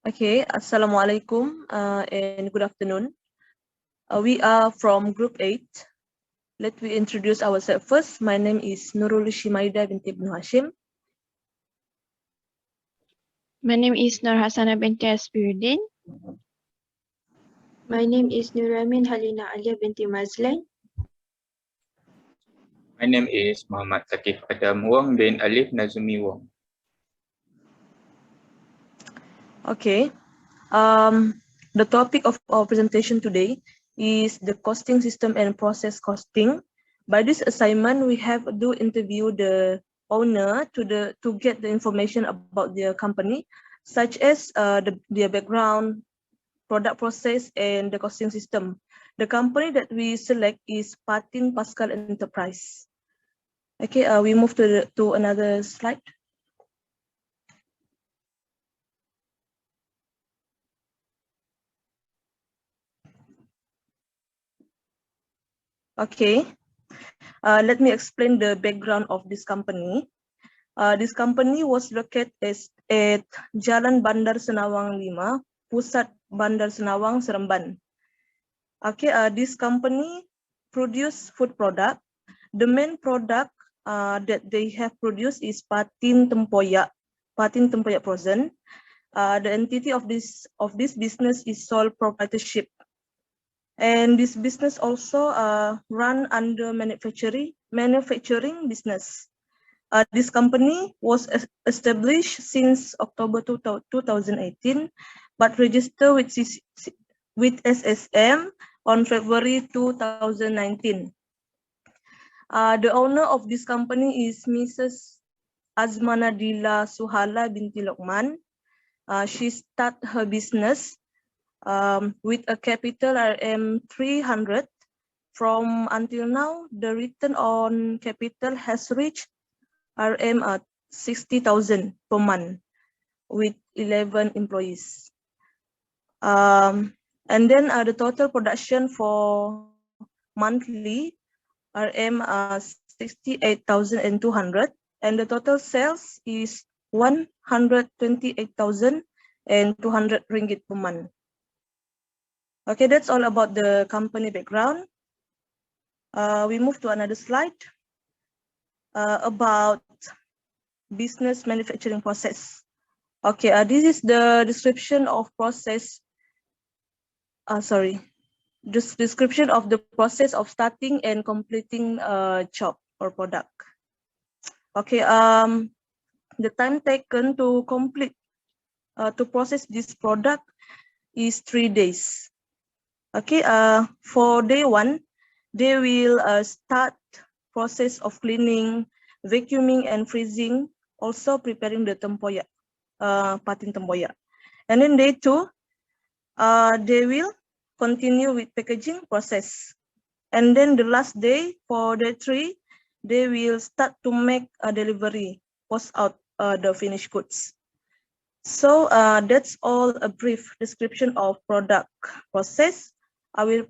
Okay, Assalamualaikum and good afternoon. We are from Group 8. Let me introduce ourselves first. My name is Nurul Shimaida binti Ibn Hashim. My name is Nur Hasana binti Aspiruddin. My name is Nuramin Halina Alia binti Mazlan. My name is Muhammad Sakif Adam Wong bin Alif Nazumi Wong. Okay. The topic of our presentation today is the costing system and process costing. By this assignment, we have to interview the owner to get the information about their company, such as their background, product process, and the costing system. The company that we select is Patin Paskal Enterprise. Okay, we move to another slide. Okay, let me explain the background of this company. This company was located at Jalan Bandar Senawang 5, Pusat Bandar Senawang, Seremban. Okay, this company produce food product. The main product that they have produced is Patin Tempoyak frozen. The entity of this business is sole proprietorship. And this business also run under manufacturing business. This company was established since October 2018, but registered with SSM on February 2019. The owner of this company is Mrs. Azmanadila Suhala binti Lokman. She started her business with a capital RM300. From until now, the return on capital has reached RM 60,000 per month with 11 employees. And then the total production for monthly RM 68,200, and the total sales is 128,200 ringgit per month. Okay, that's all about the company background. We move to another slide about business manufacturing process. Okay, this is the description of process. This description of the process of starting and completing a job or product. Okay, the time taken to complete to process this product is 3 days. Okay, for day 1, they will start process of cleaning, vacuuming, and freezing, also preparing the tempoyak, Patin tempoyak. And then day 2, they will continue with packaging process. And then the last day, for day 3, they will start to make a delivery, post out the finished goods. So that's all a brief description of product process. I will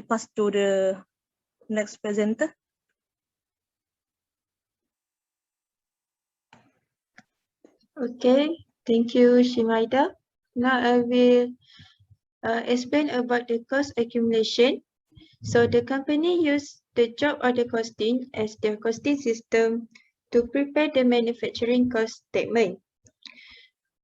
pass to the next presenter. Okay, thank you, Shimaida. Now I will explain about the cost accumulation. So the company used the job order costing as their costing system to prepare the manufacturing cost statement.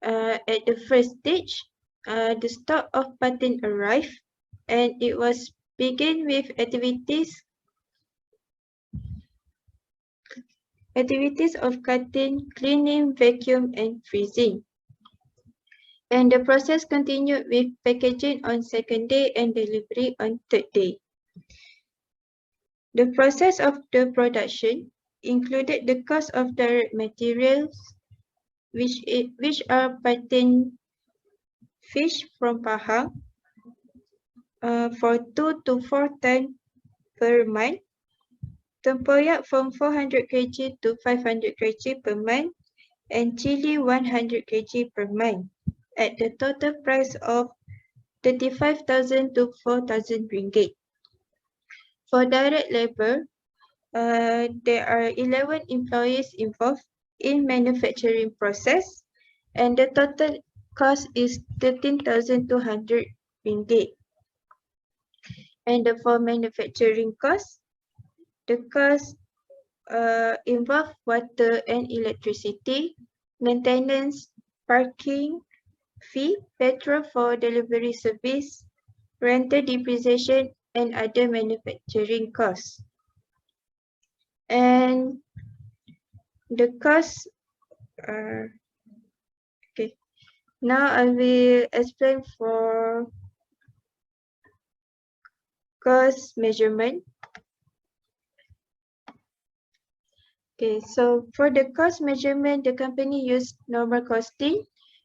At the first stage, the stock of patent arrived, and it was begin with activities of cutting, cleaning, vacuum, and freezing. And the process continued with packaging on second day and delivery on third day. The process of the production included the cost of direct materials, which are patent fish from Pahang, for 2 to 4 tons per month, tempoyak from 400 kg to 500 kg per month, and chili 100 kg per month, at the total price of 35,000 to 4,000 ringgit. For direct labor, there are 11 employees involved in manufacturing process, and the total cost is 13,200 ringgit. And for manufacturing cost, the cost involve water and electricity, maintenance, parking fee, petrol for delivery service, rental depreciation, and other manufacturing costs. And the cost okay. Now I will explain for cost measurement. Okay, so for the cost measurement, the company used normal costing,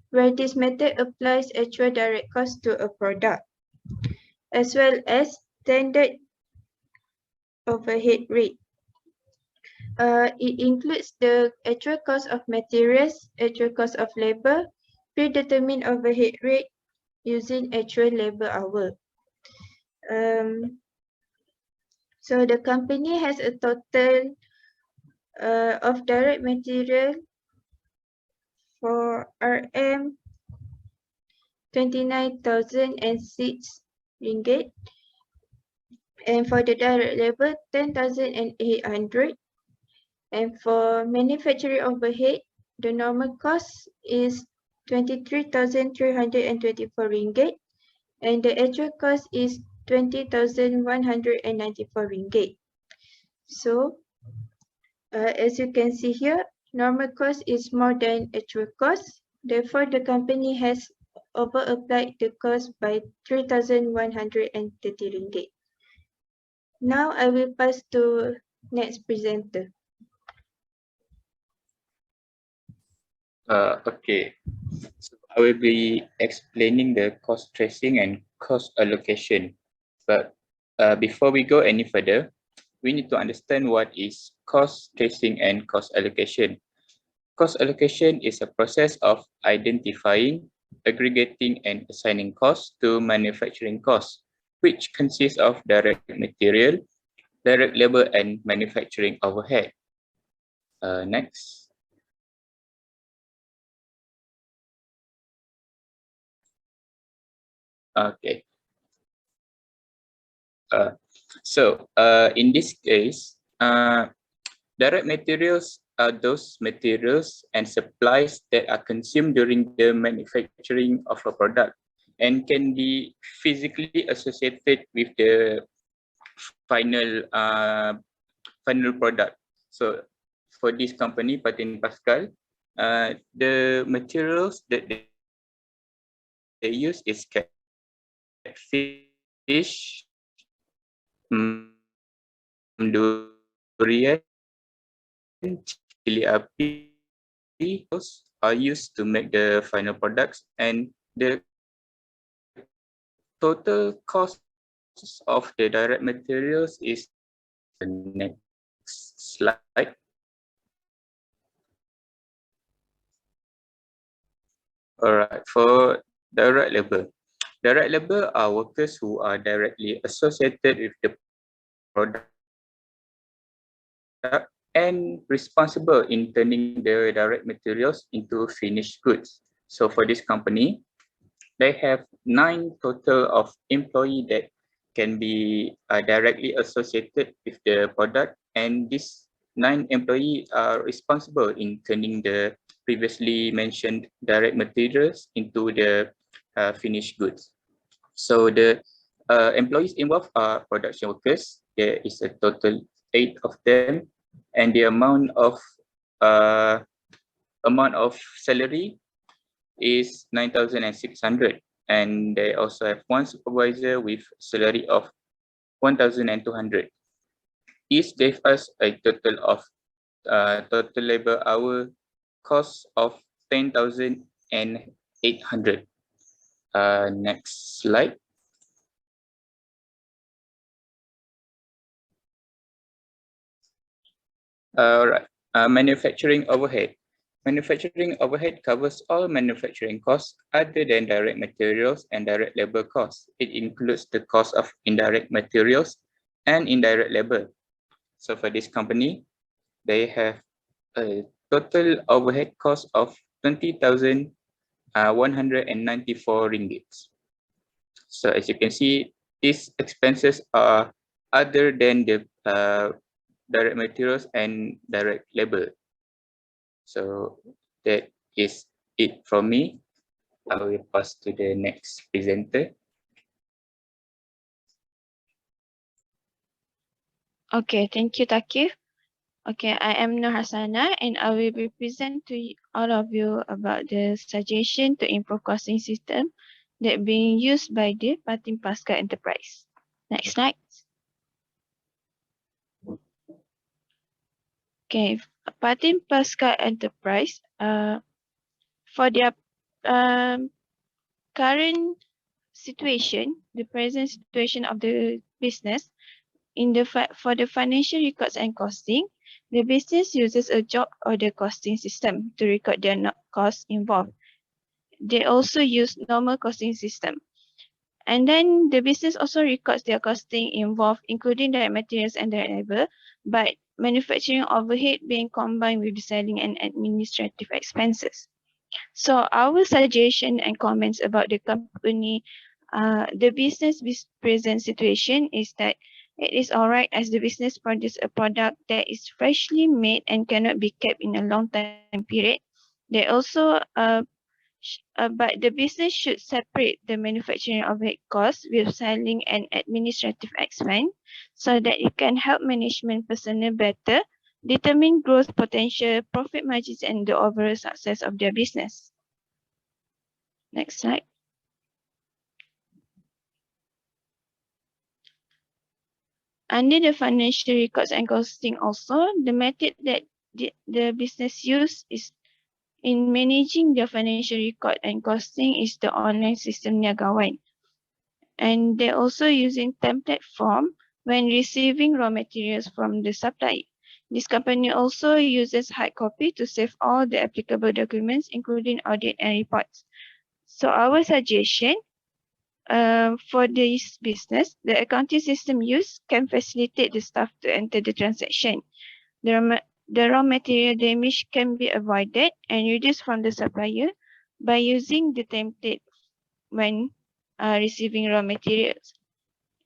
where this method applies actual direct cost to a product, as well as standard overhead rate. It includes the actual cost of materials, actual cost of labor, predetermined overhead rate using actual labor hour. So the company has a total of direct material for RM 29,006 ringgit, and for the direct labor 10,800. And for manufacturing overhead, the normal cost is 23,324 ringgit, and the actual cost is 20,194 ringgit. So, as you can see here, normal cost is more than actual cost. Therefore, the company has over-applied the cost by 3,130 ringgit. Now, I will pass to next presenter. Okay, so I will be explaining the cost tracing and cost allocation. But before we go any further, we need to understand what is cost tracing and cost allocation. Cost allocation is a process of identifying, aggregating, and assigning costs to manufacturing costs, which consists of direct material, direct labor, and manufacturing overhead. Next. Okay. In this case, direct materials are those materials and supplies that are consumed during the manufacturing of a product and can be physically associated with the final product. So for this company, Patin Paskal, the materials that they use is catfish, durian, chili api, those are used to make the final products, and the total cost of the direct materials is the next slide. All right, for direct labor. Direct labor are workers who are directly associated with the product and responsible in turning the direct materials into finished goods. So for this company, they have 9 total of employees that can be directly associated with the product, and these 9 employees are responsible in turning the previously mentioned direct materials into the finished goods. So the employees involved are production workers. There is a total 8 of them, and the amount of salary is 9,600, and they also have one supervisor with salary of 1,200. This gave us a total of total labor hour cost of 10,800. Next slide. All right, manufacturing overhead. Manufacturing overhead covers all manufacturing costs other than direct materials and direct labor costs. It includes the cost of indirect materials and indirect labor. So for this company, they have a total overhead cost of 20,000 194 ringgit. So as you can see, these expenses are other than the direct materials and direct labor. So that is it from me. I will pass to the next presenter. Okay, thank you, Takif. Okay, I am Nur Hasana and I will be present to all of you about the suggestion to improve costing system that being used by the Patin Paskal enterprise. Next slide. Okay, Patin Paskal enterprise, for their current situation, the present situation of the business, for the financial records and costing, the business uses a job order costing system to record their costs involved. They also use normal costing system. And then the business also records their costing involved, including direct materials and direct labor, but manufacturing overhead being combined with the selling and administrative expenses. So our suggestion and comments about the company, the business present situation is that it is alright as the business produce a product that is freshly made and cannot be kept in a long time period. They also, but the business should separate the manufacturing overhead costs with selling and administrative expense so that it can help management personnel better determine growth potential, profit margins, and the overall success of their business. Next slide. Under the financial records and costing also, the method that the business use is in managing their financial record and costing is the online system Niagawan. And they're also using template form when receiving raw materials from the supplier. This company also uses hard copy to save all the applicable documents, including audit and reports. So our suggestion, for this business, the accounting system used can facilitate the staff to enter the transaction. The raw material damage can be avoided and reduced from the supplier by using the template when receiving raw materials.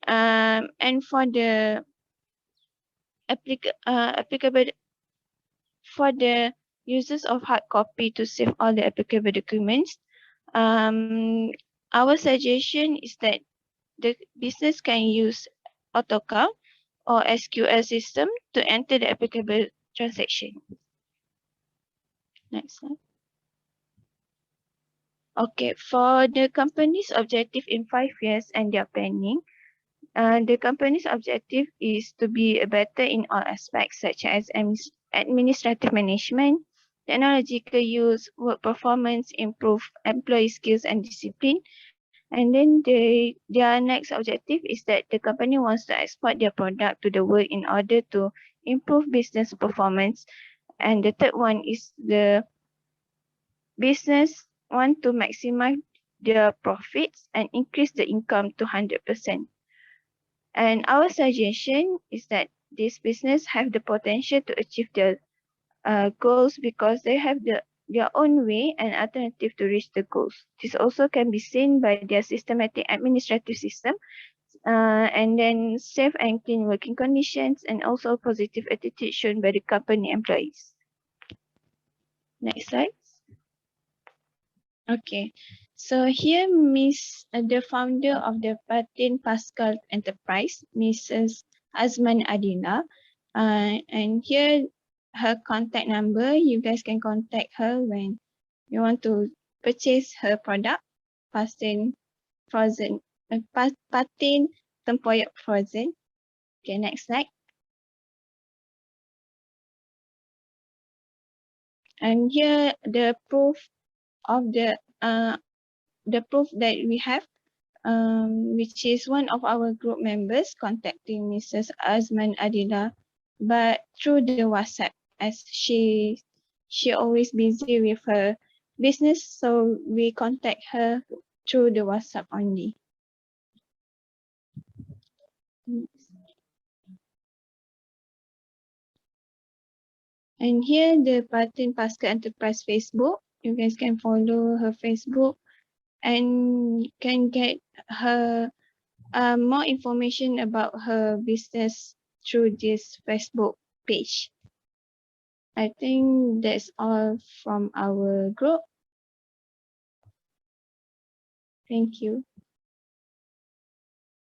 And for the applicable, for the users of hard copy to save all the applicable documents, our suggestion is that the business can use AutoCount or SQL system to enter the applicable transaction. Next slide. Okay, for the company's objective in 5 years and their planning, the company's objective is to be better in all aspects such as administrative management, technological use, work performance, improve employee skills and discipline. And then their next objective is that the company wants to export their product to the world in order to improve business performance. And the third one is the business want to maximize their profits and increase the income to 100%. And our suggestion is that this business have the potential to achieve their goals because they have their own way and alternative to reach the goals. This also can be seen by their systematic administrative system, and then safe and clean working conditions, and also positive attitude shown by the company employees. Next slide. Okay, so here the founder of the Patin Paskal enterprise, Mrs. Azman Adina, and here her contact number. You guys can contact her when you want to purchase her product, Patin frozen, Patin tempoyak frozen. Okay, next slide. And here the proof of the proof that we have, which is one of our group members contacting Mrs. Azman Adila, but through the WhatsApp, as she always busy with her business, so we contact her through the WhatsApp only. And here the Patin Paskal Enterprise Facebook. You guys can follow her Facebook and can get her more information about her business through this Facebook page. I think that's all from our group. Thank you.